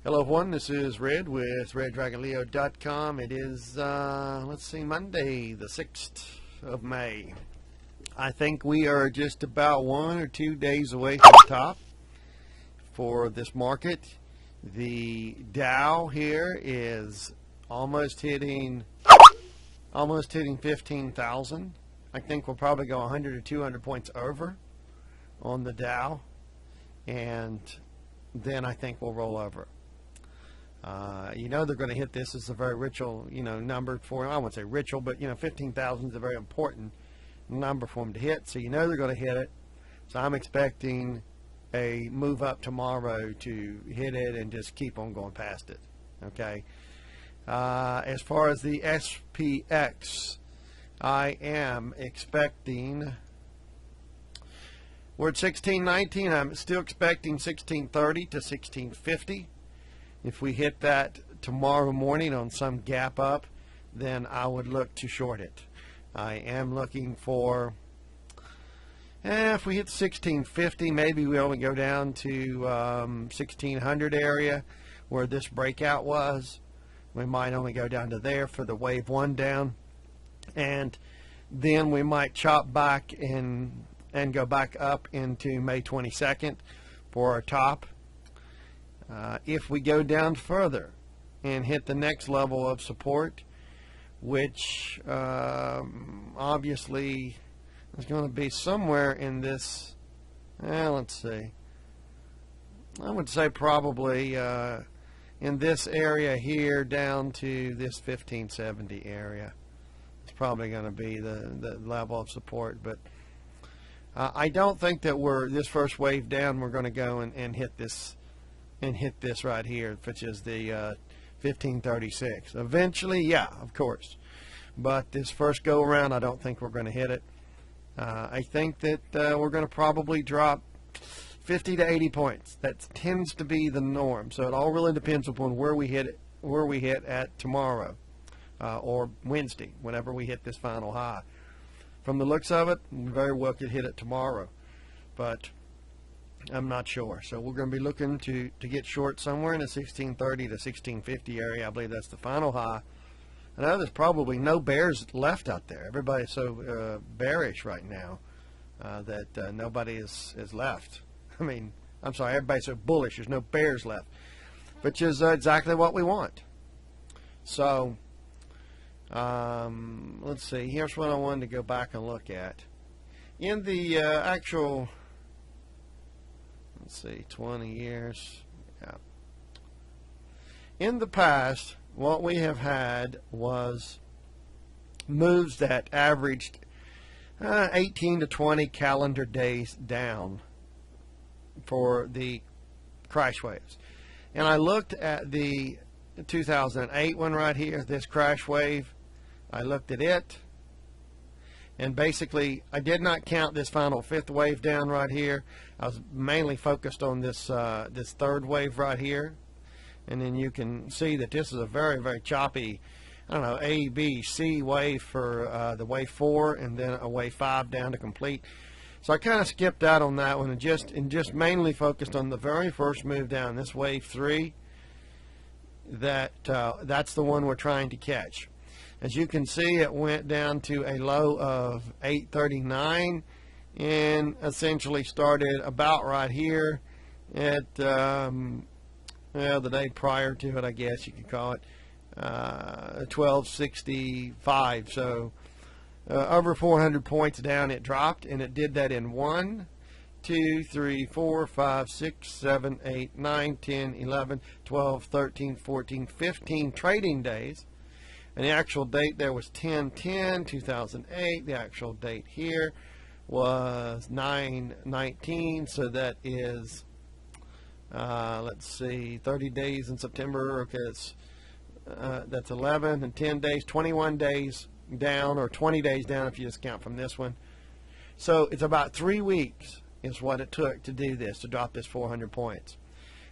Hello everyone, this is Red with RedDragonLeo.com. It is, let's see, Monday the 6th of May. I think we are just about 1 or 2 days away from the top for this market. The Dow here is almost hitting 15,000. I think we'll probably go 100 or 200 points over on the Dow, and then I think we'll roll over. They're going to hit this as a very ritual, number for them. I won't say ritual, but 15,000 is a very important number for them to hit. So they're going to hit it. So I'm expecting a move up tomorrow to hit it and just keep on going past it. Okay. As far as the SPX, I am expecting. We're at 1619. I'm still expecting 1630 to 1650. If we hit that tomorrow morning on some gap up, then I would look to short it. I am looking for, if we hit 1650, maybe we only go down to 1600 area where this breakout was. We might only go down to there for the wave one down, and then we might chop back and go back up into May 22nd for our top. If we go down further and hit the next level of support, which obviously is going to be somewhere in this, let's see, I would say probably in this area here down to this 1570 area. It's probably going to be the level of support, but I don't think that this first wave down we're going to go and hit this right here, which is the 1536. Eventually, yeah, of course, but this first go around I don't think we're going to hit it. I think that we're going to probably drop 50 to 80 points. That tends to be the norm, so it all really depends upon where we hit at tomorrow or Wednesday, whenever we hit this final high. From the looks of it, we very well could hit it tomorrow, but I'm not sure. So we're going to be looking to get short somewhere in the 1630 to 1650 area. I believe that's the final high. I know there's probably no bears left out there. Everybody's so bearish right now that nobody is left. I mean, I'm sorry, everybody's so bullish. There's no bears left, which is exactly what we want. So let's see. Here's what I wanted to go back and look at. In the actual, let's see, 20 years. Yeah. In the past, what we have had was moves that averaged 18 to 20 calendar days down for the crash waves. And I looked at the 2008 one right here, this crash wave. I looked at it, and basically I did not count this final fifth wave down right here. I was mainly focused on this this third wave right here, and then you can see that this is a very, very choppy, I don't know, A, B, C wave for the wave 4, and then a wave 5 down to complete. So I kind of skipped out on that one and just mainly focused on the very first move down, this wave 3. That's the one we're trying to catch. As you can see, it went down to a low of 839 and essentially started about right here at the day prior to it, I guess you could call it, 1265. So over 400 points down it dropped, and it did that in 1, 2, 3, 4, 5, 6, 7, 8, 9, 10, 11, 12, 13, 14, 15 trading days. And the actual date there was 10/10/2008. The actual date here was 9/19. So that is, let's see, 30 days in September. Okay, that's 11 and 10 days, 21 days down, or 20 days down if you just count from this one. So it's about 3 weeks is what it took to do this, to drop this 400 points.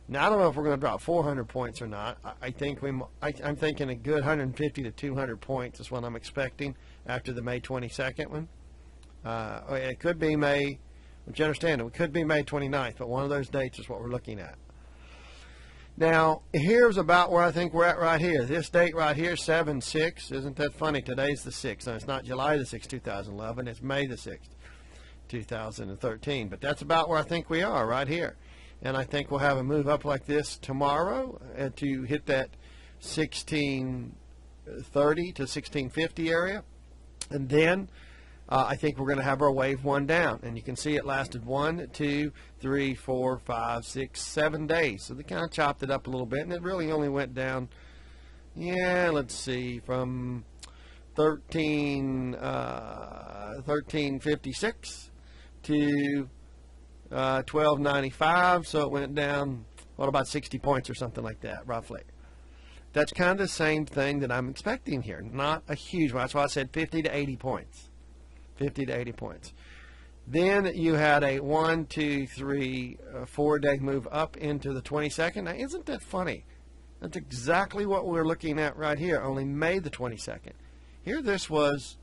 Now, I don't know if we're going to drop 400 points or not. I think I'm thinking a good 150 to 200 points is what I'm expecting after the May 22nd one. It could be May, but you understand, it could be May 29th, but one of those dates is what we're looking at. Now, here's about where I think we're at right here. This date right here, 7/6. Isn't that funny? Today's the 6th. No, it's not July the 6th, 2011. It's May the 6th, 2013. But that's about where I think we are right here. And I think we'll have a move up like this tomorrow to hit that 1630 to 1650 area. And then I think we're going to have our wave one down. And you can see it lasted 1, 2, 3, 4, 5, 6, 7 days. So they kind of chopped it up a little bit. And it really only went down, yeah, let's see, from 1356 to 1295, so it went down, what, about 60 points or something like that, roughly. That's kind of the same thing that I'm expecting here. Not a huge one. That's why I said 50 to 80 points. 50 to 80 points. Then you had a 1, 2, 3, 4-day move up into the 22nd. Now, isn't that funny? That's exactly what we're looking at right here, only May the 22nd. Here this was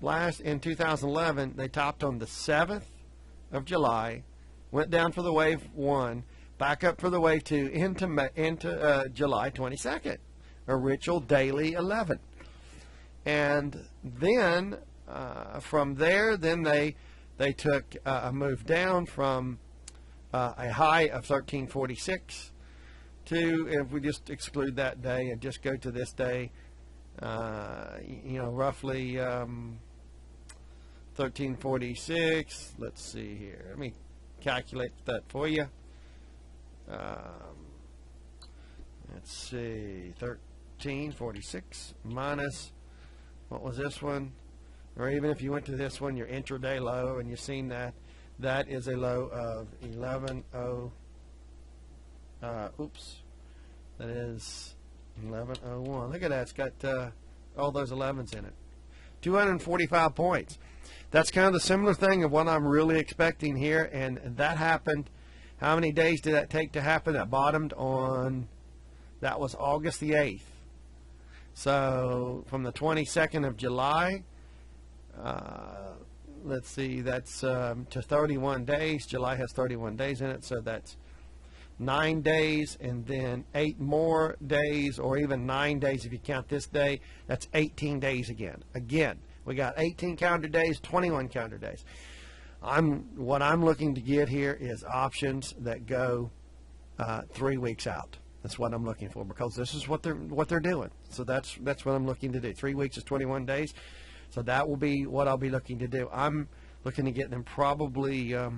last in 2011. They topped on the 7th of July, went down for the wave 1, back up for the wave 2 into July 22nd, a ritual daily 11. And then from there, then they took a move down from a high of 1346 to, if we just exclude that day and just go to this day, roughly 1346. Let's see here. Let me calculate that for you. Let's see. 1346 minus, what was this one? Or even if you went to this one, your intraday low, and you've seen that, that is a low of 11.0. That is 11.01. Look at that. It's got all those 11s in it. 245 points. That's kind of the similar thing of what I'm really expecting here, and that happened. How many days did that take to happen? That bottomed on, that was August the 8th. So from the 22nd of July, let's see, that's to 31 days. July has 31 days in it, so that's 9 days, and then 8 more days, or even 9 days if you count this day. That's 18 days again. Again, we got 18 calendar days, 21 calendar days. What I'm looking to get here is options that go 3 weeks out. That's what I'm looking for, because this is what they're doing. So that's what I'm looking to do. 3 weeks is 21 days. So that will be what I'll be looking to do. I'm looking to get them probably a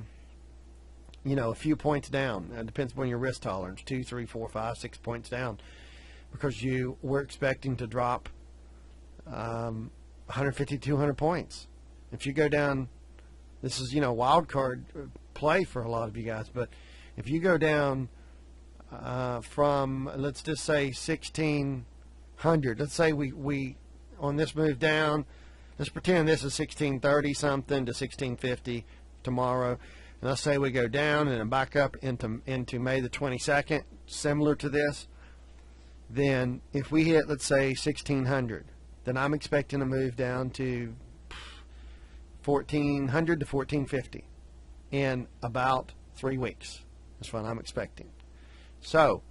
few points down. It depends upon your risk tolerance, 2, 3, 4, 5, 6 points down, because we're expecting to drop 150, 200 points. If you go down, this is wild card play for a lot of you guys, but if you go down from, let's just say 1600, let's say we on this move down, let's pretend this is 1630 something to 1650 tomorrow. And let's say we go down and then back up into May the 22nd, similar to this. Then if we hit, let's say, 1600, then I'm expecting to move down to 1400 to 1450 in about 3 weeks. That's what I'm expecting. So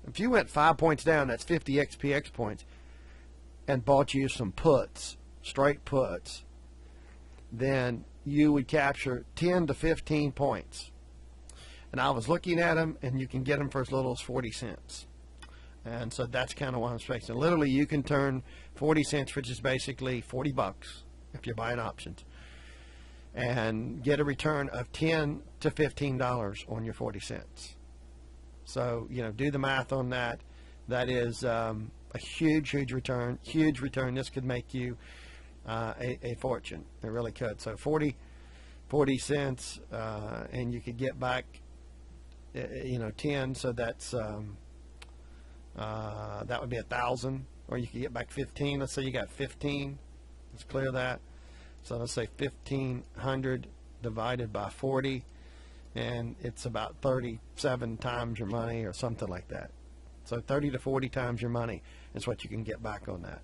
if you went 5 points down, that's 50 SPX points, and bought you some puts, straight puts, then you would capture 10 to 15 points. And I was looking at them, and you can get them for as little as 40 cents. And so that's kind of what I'm expecting. Literally, you can turn 40 cents, which is basically 40 bucks if you're buying options, and get a return of $10 to $15 on your 40 cents. So, do the math on that. That is a huge return. Huge return. This could make you a fortune. It really could. So 40 cents, and you could get back 10, so that's that would be 1,000, or you could get back 15. Let's say you got 15. Let's clear that. So let's say 1,500 divided by 40, and it's about 37 times your money or something like that. So 30 to 40 times your money is what you can get back on that.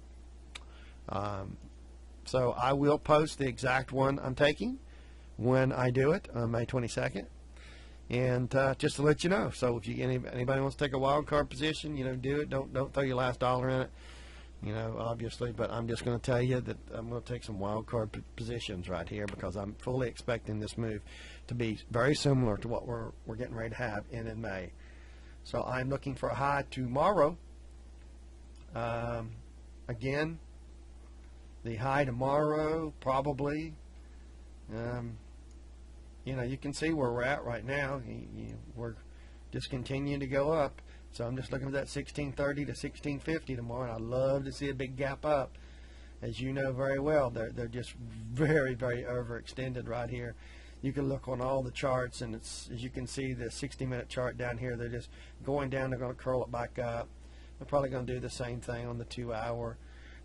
So I will post the exact one I'm taking when I do it on May 22nd. And just to let you know, so if anybody wants to take a wild card position, do it. Don't throw your last dollar in it, obviously. But I'm just going to tell you that I'm going to take some wild card positions right here because I'm fully expecting this move to be very similar to what we're getting ready to have in May. So I'm looking for a high tomorrow. Again, the high tomorrow probably. You can see where we're at right now. We're just continuing to go up. So I'm just looking for that 1630 to 1650 tomorrow, and I'd love to see a big gap up. As you know very well, they're just very, very overextended right here. You can look on all the charts, and as you can see, the 60-minute chart down here, they're just going down. They're going to curl it back up. They're probably going to do the same thing on the 2-hour.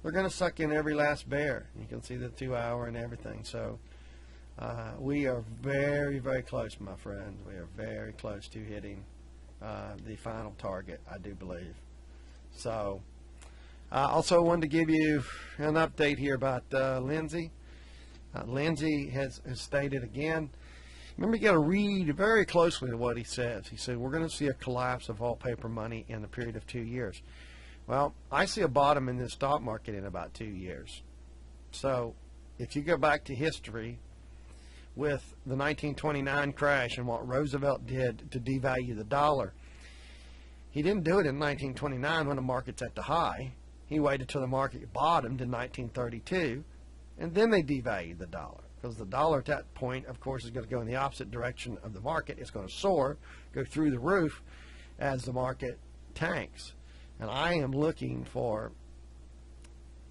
They're going to suck in every last bear. You can see the 2-hour and everything. So we are very, very close, my friends. We are very close to hitting the final target, I do believe. So I also wanted to give you an update here about Lindsay. Lindsay has stated again, remember, you got to read very closely to what he says. He said, we're going to see a collapse of all paper money in a period of 2 years. Well, I see a bottom in this stock market in about 2 years. So if you go back to history with the 1929 crash and what Roosevelt did to devalue the dollar, he didn't do it in 1929 when the market's at the high. He waited till the market bottomed in 1932. And then they devalued the dollar, because the dollar at that point, of course, is going to go in the opposite direction of the market. It's going to soar, go through the roof as the market tanks. And I am looking for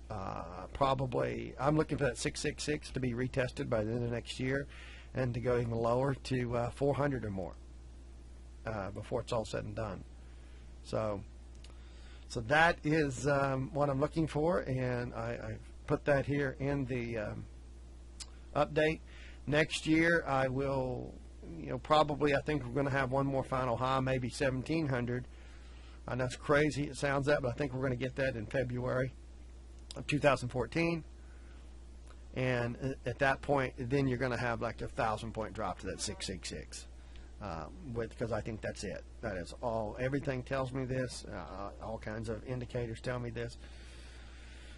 I'm looking for that 666 to be retested by the end of next year, and to go even lower to 400 or more before it's all said and done. So that is what I'm looking for, and I put that here in the update. Next year I will, probably, I think we're going to have one more final high, maybe 1700. I know it's crazy, it sounds that, but I think we're going to get that in February of 2014. And at that point, then you're going to have like a 1,000-point drop to that 666. Because I think that's it. That is all. Everything tells me this. All kinds of indicators tell me this.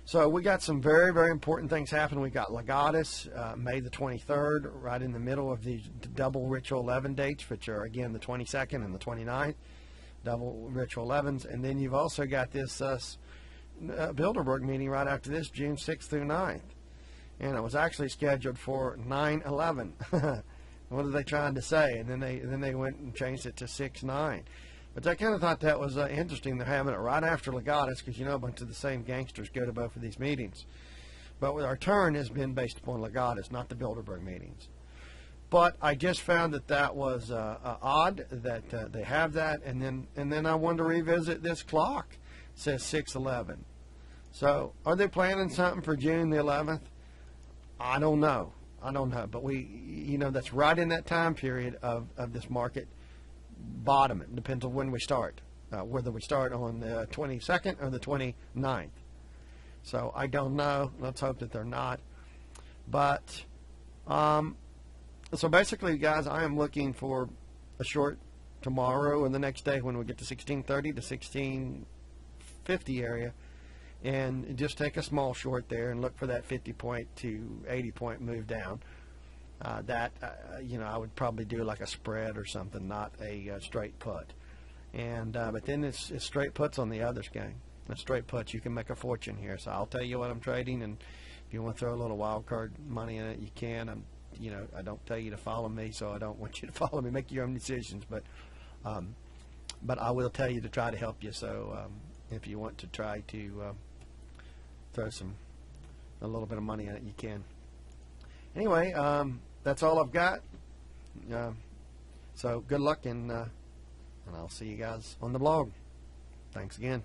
So we got some very, very important things happening. We got Legatus, May the 23rd, right in the middle of the double ritual 11 dates, which are, again, the 22nd and the 29th, double ritual 11s. And then you've also got this Bilderberg meeting right after this, June 6th through 9th. And it was actually scheduled for 9/11. What are they trying to say? And then they went and changed it to 6/9. But I kind of thought that was interesting. They're having it right after Legatus, because a bunch of the same gangsters go to both of these meetings. But our turn has been based upon Legatus, not the Bilderberg meetings. But I just found that was odd that they have that, and then I wanted to revisit this clock. It says 6/11. So are they planning something for June the 11th? I don't know. But we, that's right in that time period of this market bottoming. It depends on when we start, whether we start on the 22nd or the 29th. So I don't know. Let's hope that they're not. But so basically, guys, I am looking for a short tomorrow and the next day when we get to 1630 to 1650 area, and just take a small short there and look for that 50-point to 80-point move down. I would probably do like a spread or something, not a straight put. And but then it's straight puts on the others, gang. The straight puts, you can make a fortune here. So I'll tell you what I'm trading, and if you want to throw a little wild card money in it, you can. I don't tell you to follow me, so I don't want you to follow me. Make your own decisions, but I will tell you to try to help you. So if you want to try to throw a little bit of money in it, you can. Anyway, that's all I've got. So good luck, and I'll see you guys on the blog. Thanks again.